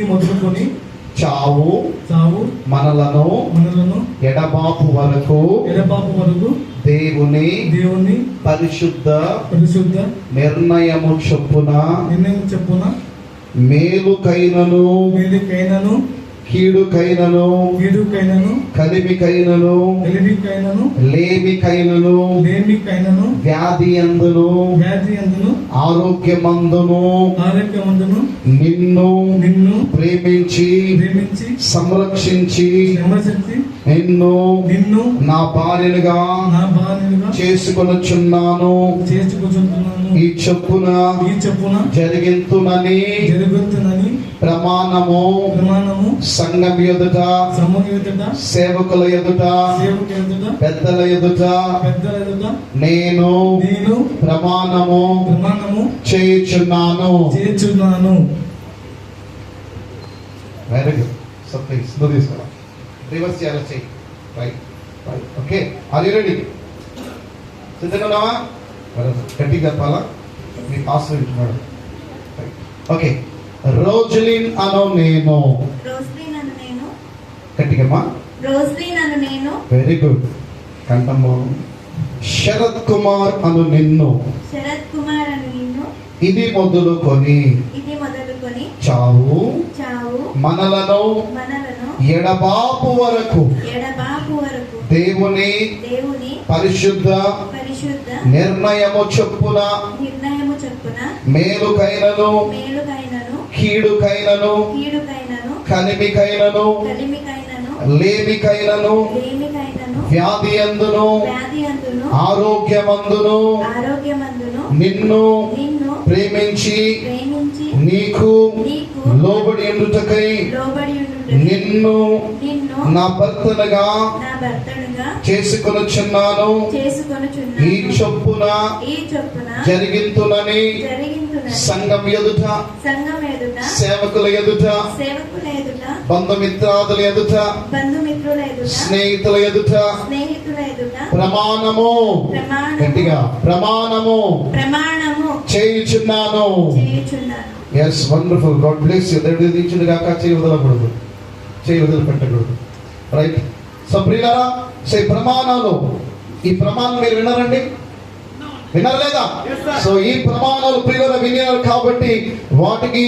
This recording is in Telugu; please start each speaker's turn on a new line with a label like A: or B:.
A: మొదలుకొని
B: చావు
A: చావు
B: మనలను ఎడబాపు వరకు దేవుని పరిశుద్ధ నిర్ణయము చొప్పున మేలుకైనను కీడుకైనను కలిమికైనను లేమికైనను వ్యాధి అందును ఆరోగ్యమందును నిన్ను ప్రేమించి సంరక్షించి నిన్ను నా భార్యనుగా చేసుకొనుచున్నాను ఈ చెప్పున జరిగింతునని ప్రమాణము సంఘం ఎదుట సేవకుల ఎదుట పెద్దల ఎదుట నేను ప్రమాణము చేయుచున్నాను. Very good. సో ప్లీజ్ నువ్వు తీసుకోరా, రివర్స్ చేయాలి, చెయ్యి. Right right. Okay, are you ready? సిద్ధంగా ఉన్నావా? గట్టిగా చెప్పాలా? మీకు ఆశ్రయించున్నాడు. ఓకే. రోజ్లిన్ అను నేను. గట్టిగా. Very good. కంఠము. శరత్ కుమార్ అను నిన్ను. ఇది మొదలుకొని చావు మనలను ఎడబాపు వరకు దేవుని పరిశుద్ధ నిర్ణయము చొప్పున మేలుకైనను కీడుకైనను కలిమికైనను లేమికైనను వ్యాధి అందును ఆరోగ్యమందును నిన్ను ప్రేమించి నీకు లోబడి ఉండుటకై నిన్ను నా భర్తనుగా చేసుకొనుచున్నాను. ఈ చొప్పున జరిగింతునని సంఘం ఎదుట సేవకుల ఎదుట బంధుమిత్రాదుల ఎదుట స్నేహితుల ఎదుట ప్రమాణము గట్టిగా ప్రమాణము చేయుచున్నాను. Yes, wonderful. God bless you. దేవుడు దీవించును గాక. చేయి వదలకూడదు, చేయి వదిలిపెట్టకూడదు. రైట్. సో ప్రియులారా, ప్రమాణాలు, ఈ ప్రమాణం మీరు విన్నారండి? వినలేదా? సో ఈ ప్రమాణాలు ప్రియుల విన్నారు కాబట్టి వాటికి